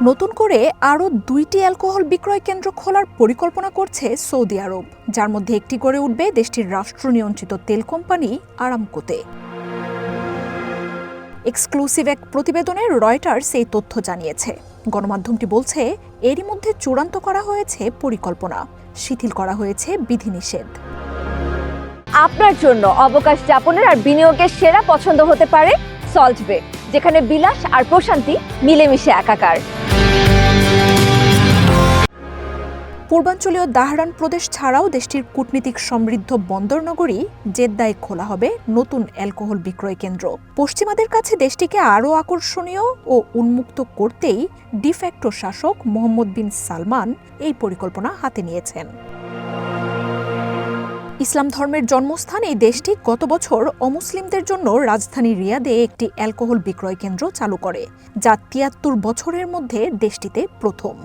নতুন করে আরও ২টি অ্যালকোহল বিক্রয় কেন্দ্র খোলার পরিকল্পনা করছে সৌদি আরব, যার মধ্যে একটি গড়ে উঠবে দেশটির রাষ্ট্র নিয়ন্ত্রিত তেল কোম্পানি আরামকোতে। এক্সক্লুসিভ এক প্রতিবেদনে রয়টার্স এই তথ্য জানিয়েছে। গণমাধ্যমটি বলছে, এরই মধ্যে চূড়ান্ত করা হয়েছে পরিকল্পনা, শিথিল করা হয়েছে বিধিনিষেধ। আপনার জন্য অবকাশ যাপনের আর বিনিয়োগের সেরা পছন্দ হতে পারে সল্ট বে, যেখানে বিলাস আর প্রশান্তি মিলেমিশে একাকার। পূর্বাঞ্চলীয় দাহরান প্রদেশ ছাড়াও দেশটির কূটনীতিক সমৃদ্ধ বন্দরনগরী জেদ্দায় খোলা হবে নতুন অ্যালকোহল বিক্রয় কেন্দ্র। পশ্চিমাদের কাছে দেশটিকে আরও আকর্ষণীয় ও উন্মুক্ত করতেই ডিফ্যাক্টো শাসক মোহাম্মদ বিন সালমান এই পরিকল্পনা হাতে নিয়েছেন। ইসলাম ধর্মের জন্মস্থান এই দেশটি গত বছর অমুসলিমদের জন্য রাজধানী রিয়াদে একটি অ্যালকোহল বিক্রয় কেন্দ্র চালু করে, যা ৭৩ বছরের মধ্যে দেশটিতে প্রথম।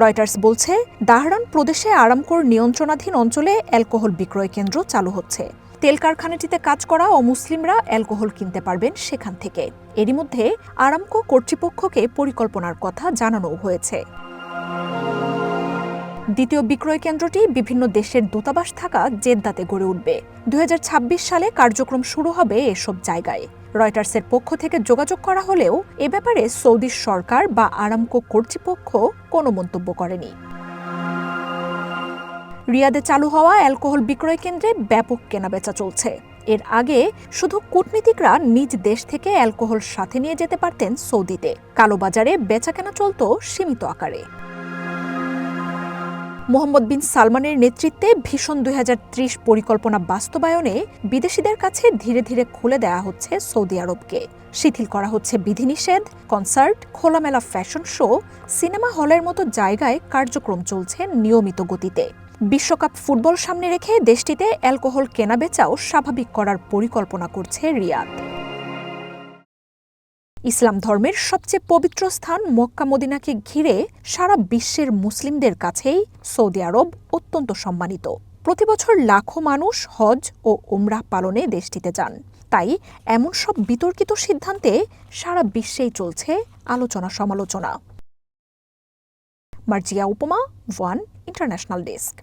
রয়টার্স বলছে, দাহরান প্রদেশে আরামকোর নিয়ন্ত্রণাধীন অঞ্চলে অ্যালকোহল বিক্রয় কেন্দ্র চালু হচ্ছে। তেল কারখানাটিতে কাজ করা অমুসলিমরা অ্যালকোহল কিনতে পারবেন সেখান থেকে। এরই মধ্যে আরামকো কর্তৃপক্ষকে পরিকল্পনার কথা জানানো হয়েছে। দ্বিতীয় বিক্রয় কেন্দ্রটি বিভিন্ন দেশের দূতাবাস থাকা জেদ্দাতে গড়ে উঠবে। ২০২৬ সালে কার্যক্রম শুরু হবে এসব জায়গায়। রয়টার্সের পক্ষ থেকে যোগাযোগ করা হলেও এ ব্যাপারে সৌদি সরকার বা আরামকো কর্তৃপক্ষ কোনো মন্তব্য করেনি। রিয়াদে চালু হওয়া অ্যালকোহল বিক্রয় কেন্দ্রে ব্যাপক কেনাবেচা চলছে। এর আগে শুধু কূটনীতিকরা নিজ দেশ থেকে অ্যালকোহল সাথে নিয়ে যেতে পারতেন সৌদিতে। কালোবাজারে বেচাকেনা চলত সীমিত আকারে। মোহাম্মদ বিন সালমানের নেতৃত্বে ভীষণ ২০৩০ পরিকল্পনা বাস্তবায়নে বিদেশিদের কাছে ধীরে ধীরে খুলে দেওয়া হচ্ছে সৌদি আরবকে। শিথিল করা হচ্ছে বিধিনিষেধ, কনসার্ট, খোলামেলা ফ্যাশন শো, সিনেমা হলের মতো জায়গায় কার্যক্রম চলছে নিয়মিত গতিতে। বিশ্বকাপ ফুটবল সামনে রেখে দেশটিতে অ্যালকোহল কেনাবেচাও স্বাভাবিক করার পরিকল্পনা করছে রিয়াদ। ইসলাম ধর্মের সবচেয়ে পবিত্র স্থান মক্কা মদিনাকে ঘিরে সারা বিশ্বের মুসলিমদের কাছেই সৌদি আরব অত্যন্ত সম্মানিত। প্রতিবছর লাখো মানুষ হজ ও উমরাহ পালনে দেশটিতে যান। তাই এমন সব বিতর্কিত সিদ্ধান্তে সারা বিশ্বেই চলছে আলোচনা সমালোচনা। মার্জিয়া উপমা, ওয়ান ইন্টারন্যাশনাল ডেস্ক।